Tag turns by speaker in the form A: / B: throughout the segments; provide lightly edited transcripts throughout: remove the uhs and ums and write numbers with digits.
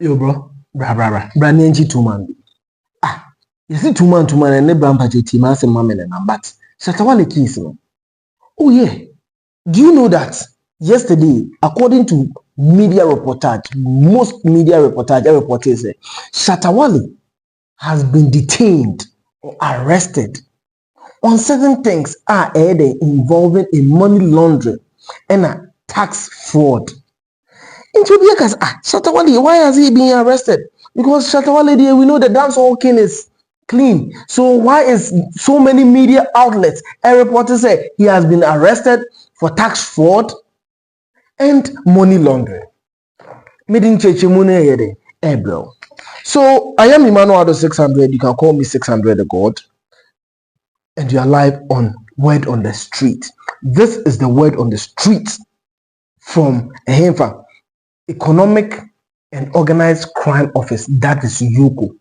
A: Yo, bro. Bra. Brandy 2 man. Ah, you see 2 man and ne brampa team as a mamma and but Shatta Wale case, no. Oh yeah. Do you know that yesterday, according to media reportage, most media reporters say Shatta Wale has been detained or arrested on certain things are involving in money laundering and tax fraud. Into the case, Shatta Wale, why has he been arrested? Because Shatta Wale, we know the dancehall king is clean. So why is so many media outlets and reporters say he has been arrested for tax fraud and money laundering? Bro. So I am Emmanuel 600. You can call me 600 a God. And you are live on Word on the Street. This is the Word on the Street from EHEMFA, Economic and Organized Crime Office, that is EOCO.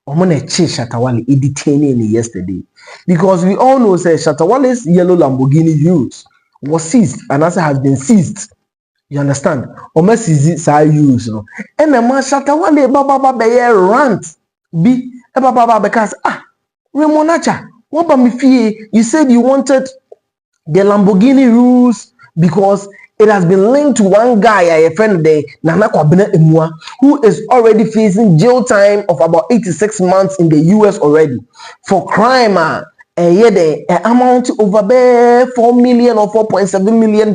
A: Shatta Wale detained yesterday because we all know that Shatta Wale's yellow Lamborghini use was seized and as has been seized. You understand? Seize say use no. And the man Shatta Wale baba be rant be baba because Remonacha, what about me fee? You said you wanted the Lamborghini rules because it has been linked to one guy, a friend there, Nana Kwabena Emua, who is already facing jail time of about 86 months in the US already for crime. And yet the amount over there $4 million or $4.7 million.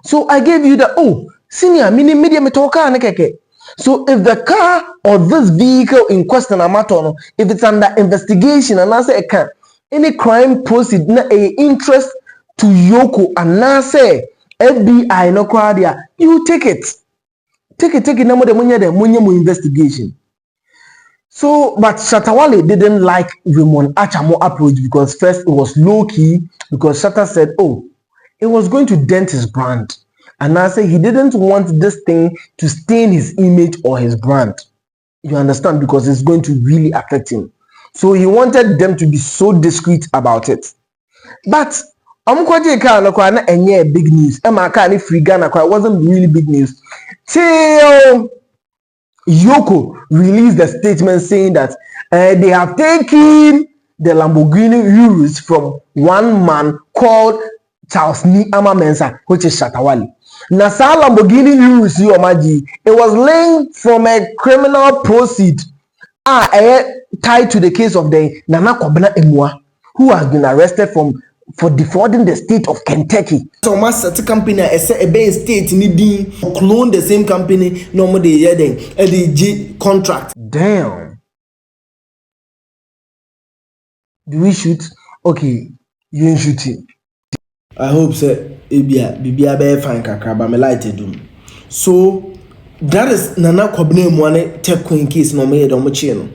A: So I gave you the senior mini media metoka nekeke. So if the car or this vehicle in question if it's under investigation and answer a car, any crime proceed na a interest to EOCO and now say FBI no crowd, you take it. Take it number the money investigation. So but Shatta Wale didn't like Raymond Achamo approach because first it was low key because Shatta said, it was going to dent his brand. And I say he didn't want this thing to stain his image or his brand. You understand? Because it's going to really affect him. So he wanted them to be so discreet about it. But big news. It wasn't really big news. Till EOCO released a statement saying that they have taken the Lamborghini Urus from one man called Charles Ni Amamensa, which is Shatta Wale. Now, Lamborghini Urus, it was linked from a criminal proceed tied to the case of the Nana Kwabena Emua, who has been arrested for defrauding the state of Kentucky. So, master company, a state needing clone the same company, no more the contract. Damn. Do we shoot? Okay, you ain't shooting. I hope so. Bibia be fine kakra ba me light edum. So that is Nana Kwabena Emua tech queen case no me do mo chi no.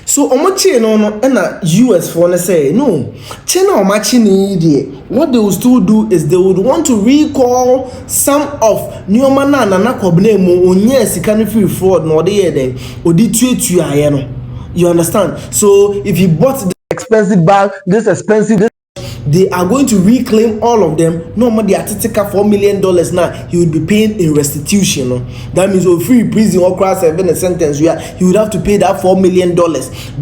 A: So omochi no na US for say no. China omachi ni dey. What they will still do is they would want to recall some of Nneoma na Nana Kwabena Emua onye sika no free fraud no dey here then odi tuetu aye no. You understand? So if you bought the expensive bag, they are going to reclaim all of them. No more the article $4 million now. He would be paying in restitution. No? That means if free prison or cross serving a sentence, he would have to pay that $4 million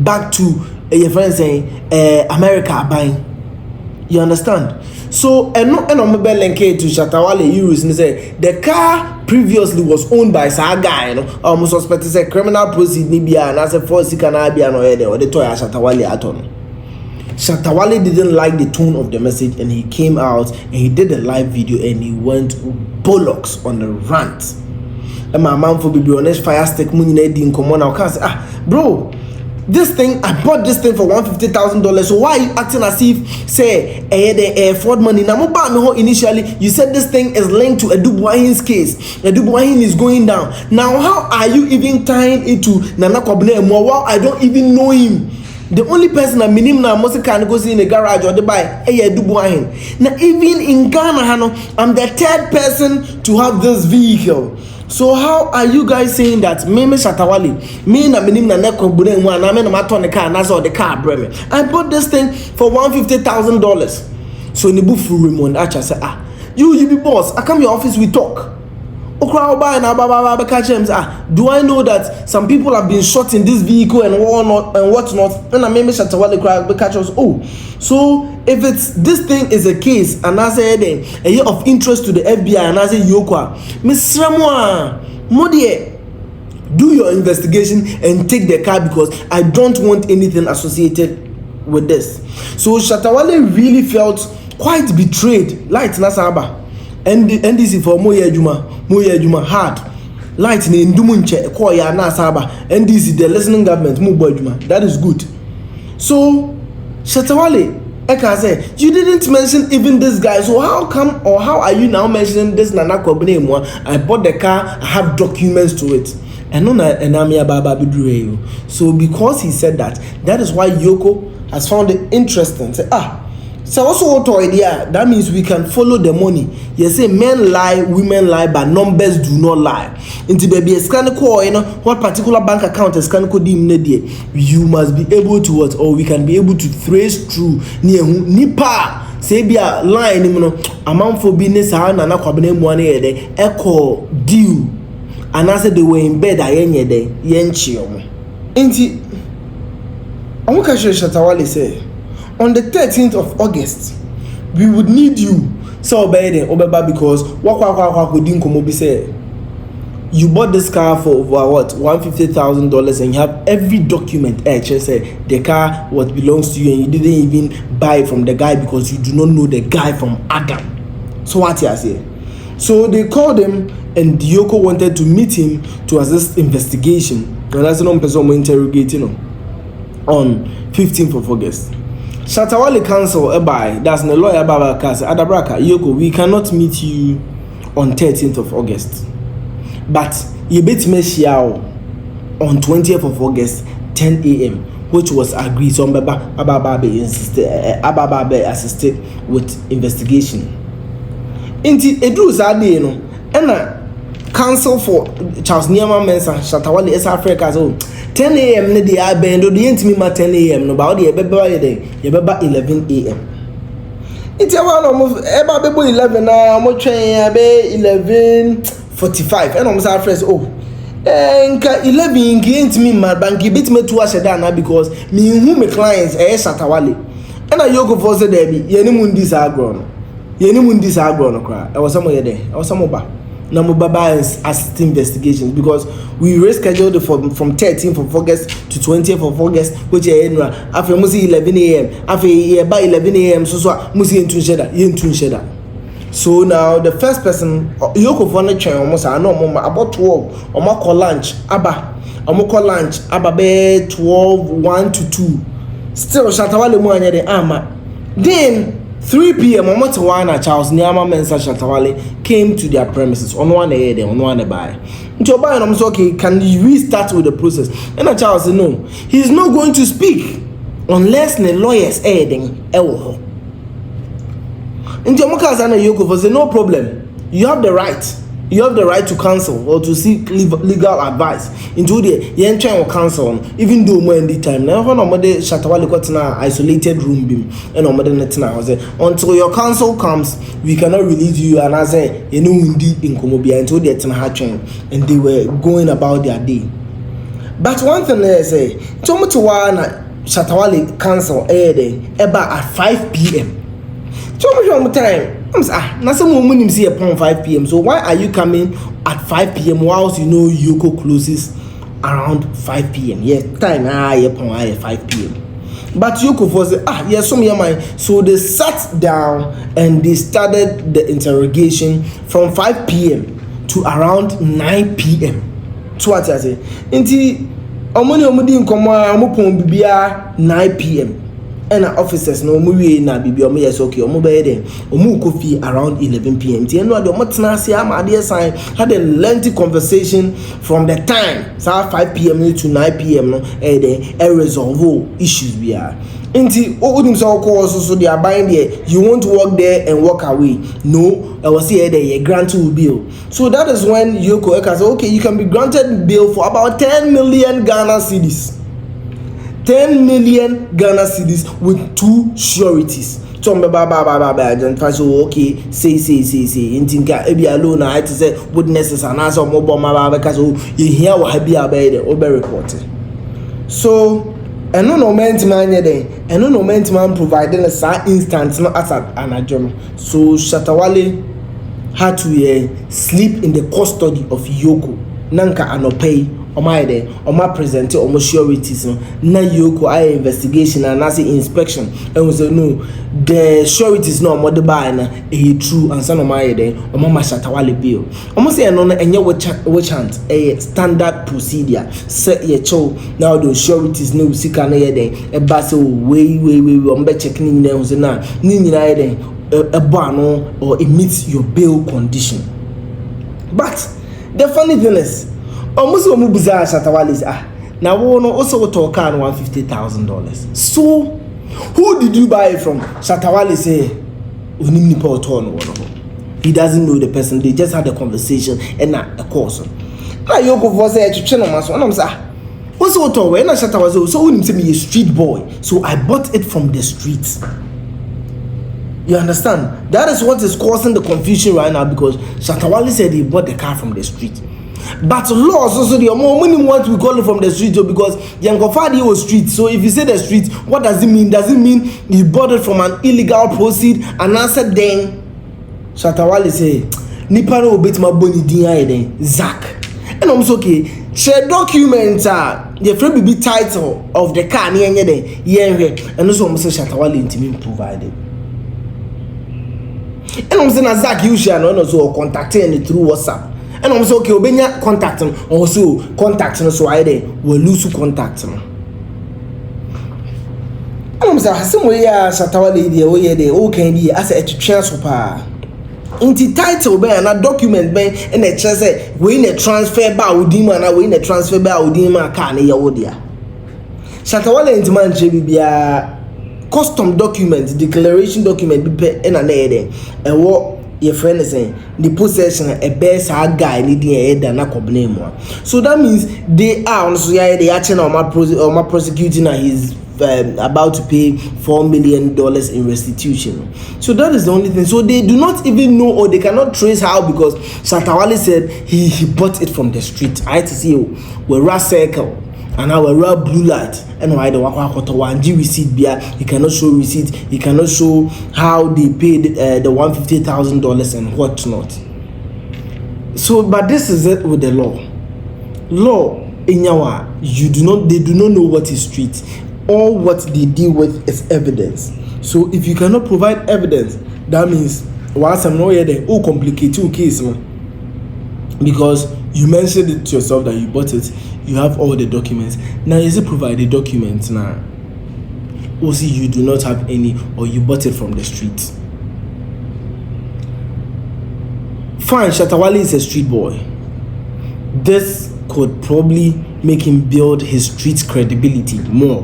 A: back to your friends saying America buying. You understand? So and on mobile link to Shatta Wale Urus and say the car previously was owned by Saga, you know, almost suspected say criminal proceed Nibia and as a force Canabia or the toy Shatta Wale aton. Shatta Wale didn't like the tone of the message and he came out and he did a live video and he went bollocks on the rant. And my mom for be honest, fire stick money in common. I can't say, bro, this thing, I bought this thing for $150,000. So why are you acting as if say the fraud money? Now initially you said this thing is linked to Edu Buahin's case. Edu Buahin is going down. Now how are you even tying it to Nana Kwabena Emua? Well, I don't even know him. The only person that minim na most can go see in the garage or the buy Edu Buahin. Now even in Ghana, I'm the third person to have this vehicle. So how are you guys saying that me Shatta Wale, me na minim na Nana Kwabena Emua na me na maton the car and that's all the car breme. I bought this thing for $150,000. So Nibu Raymond Acha say you be boss. I come your office we talk. Do I know that some people have been shot in this vehicle and whatnot? And I maybe Shatta Wale catch us. Oh, so if it's this thing is a case and I say a year of interest to the FBI and I say EOCO, Miss Ramwa, Modie, do your investigation and take the car because I don't want anything associated with this. So Shatta Wale really felt quite betrayed. Light Nasaba. NDC for Moya Juma hard. Light in Dumunche, Koya Nasaba, NDC, the listening government, Mubo Juma. That is good. So, Shatta Wale, Eka say, you didn't mention even this guy. So, how come or how are you now mentioning this Nana Kobne? I bought the car, I have documents to it. And no, and Amia Baba Bidru. So, because he said that, that is why EOCO has found it interesting. Say, so also what idea that means we can follow the money. You say men lie, women lie, but numbers do not lie. Into baby a scan call, you know what particular bank account is scan code you must be able to what, or we can be able to trace through near nipa say be a line amount for business and kwabene money echo due and I said they were in bed yenchi inti amuka Shatta Wale say on the 13th of August, we would need you. So Obeba because you bought this car for what $150,000 and you have every document. Say the car what belongs to you and you didn't even buy it from the guy because you do not know the guy from Adam. So what you say? So they called him and EOCO wanted to meet him to assist investigation. And that's the person interrogating him on 15th of August. Shatta Wale cancel by that's the lawyer Baba Kasi Adabraka EOCO, we cannot meet you on 13th of August. But you bet me on 20th of August 10 a.m. which was agreed. So Abababe assisted with investigation. Inti Edru Zadi, you know, and cancel for Charles Niama Mensa Shatta Wale is Africa. So 10 a.m. ne dey abend do yentimi ma 10 a.m. no ba o dey ebeba ye 11 a.m. It's one eba bebo 11 na mo twen be 11:45 and almost our friends nka 11 nki yentimi ma banki bitime to asheda na because me hu me clients Shatta Wale and EOCO for say there be ye ni mu ndi sa agro no kra e was some ye there e was some ba na mo baba assist investigations because we rescheduled it from 13th of August to 20th of August which after musi 11 a.m. after by 11 a.m. so musi into sheda. So now the first person EOCO for the chain almost I know about 12 or call lunch aba be 12 1 to 2 still Shatta Wale mo anya de ama then 3 p.m. Omotawana Charles Niama Mensa Shatta Wale came to their premises on one day, on one by. Until by and I'm so okay, can you restart with the process? And Charles said no, he's not going to speak unless the lawyers aiding Elho. Until Mokazana EOCO said no problem, you have the right. You have the right to counsel or to seek legal advice into the yen or counsel, even though more in the time. Now, when Shatta Wale got in an isolated room beam and until your counsel comes, we cannot release you. And I say, you know, indeed, in Komobia until they and they were going about their day. But one thing I say, Shatta Wale counsel about at 5 p.m. Time. Now some women see upon 5 p.m. So why are you coming at 5 p.m. whilst you know EOCO closes around 5 p.m. Yeah, time upon 5 p.m. But EOCO was yes, some mind. So they sat down and they started the interrogation from 5 p.m. to around 9 p.m. So what I say? Inti omoni in koma omopon bibia 9 p.m. And officers no muwe na bibi omo yes okay omo be there omo kofi around 11 p.m. Ti eno ade omo tena ase amade sign had a lengthy conversation from the time 5 p.m. to 9 p.m. no resolve issues bia nti odim so call so they are buying there you want to work there and walk away no I was here there grant you bill. So that is when EOCO say okay you can be granted bail for about 10 million Ghana cedis. 10 million Ghana cedis with 2 sureties. So identify so okay, say in tinka ebi alone I to say witnesses and answer mobile because you hear what happy about the over reported. So no moment man and no moment man providing a sad instant not as an adjournment. So Shatta Wale had to sleep in the custody of EOCO. Nanka anopay omaide oma present omo sureties na EOCO I investigation and as inspection and we say no the sureties no omo de buy na true and some omaide omo Shatta Wale bill omo say no na enye we chant standard procedure set ye chow now the sureties no sika na ye den e ba say we omo be check ni nyina say na ni nyina ye den a ban or it meets your bail condition. But the funny thing is, almost all bizarre Shatta Wale is now we also talk on $150,000. So who did you buy it from? Shatta Wale say he doesn't know the person. They just had a conversation and not a course. Now you go for say channel maso and I'm say what's what when Shatta Wale so when say me a street boy, so I bought it from the streets. You understand? That is what is causing the confusion right now because Shatta Wale said he bought the car from the street. But laws also the more money what we call it from the street because Yankofadi was street. So if you say the street, what does it mean? Does it mean he bought it from an illegal proceed and answer then Shatta Wale say Nipa no bit my boni dia then Zach. And I'm okay. Share documents the free be title of the car near there. Yeah, and also I'm say Shatta Wale intimate provided. And I'm saying Zach usually and also contacting through WhatsApp. And I'm saying okay, obenya contact him also contact him so I dey will lose contact him. And I'm saying some way Shatta Wale dey way dey okay dey as a transfer pa. Inti title be na document be and a chance say we in a transfer ba odima na we in a transfer ba odima ka na yawo dia. Shatta Wale intiman che bibia custom document, declaration document be in an ede and what your friend is saying the possession a best hard guy needing a head and a name. So that means they are also the action on my prosecuting and he's about to pay $4 million in restitution. So that is the only thing. So they do not even know or they cannot trace how because Shatta Wale said he bought it from the street. I had to see we rat circle. And our red blue light and why the wakwakoto one G receipt beer he cannot show receipt, he cannot show how they paid the $150,000 and whatnot. So but this is it with the law in yawa they do not know what is street. All what they deal with is evidence. So if you cannot provide evidence, that means once I'm not here they complicate your case because you mentioned it to yourself that you bought it, you have all the documents. Now is it provide the documents now? Or see you do not have any or you bought it from the street. Fine, Shatta Wale is a street boy. This could probably make him build his street credibility more.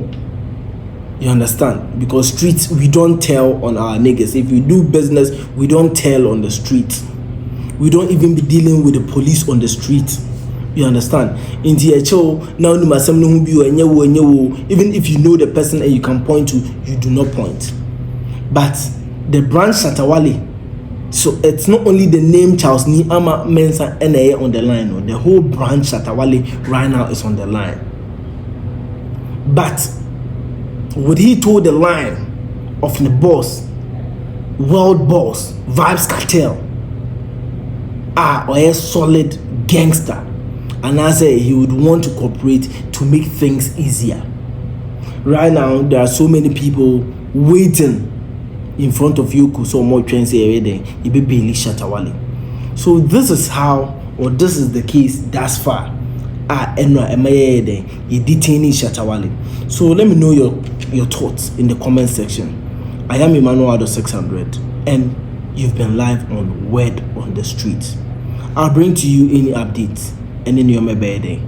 A: You understand? Because streets we don't tell on our niggas. If we do business, we don't tell on the street. We don't even be dealing with the police on the street. You understand? In the HO, now even if you know the person and you can point to, you do not point. But the brand Shatta Wale, so it's not only the name Charles Ni Ama Mensa NA on the line, no, the whole brand Shatta Wale right now is on the line. But would he toe the line of the boss, world boss, Vibes Cartel? Or a solid gangster, and I say he would want to cooperate to make things easier. Right now, there are so many people waiting in front of you, so more trains every you be Bailey Shatta Wale. So this is how, or this is the case thus far. You detaining Shatta Wale. So let me know your thoughts in the comment section. I am Emmanuel 600 and you've been live on Word on the Streets. I'll bring to you any updates and then you're my birthday.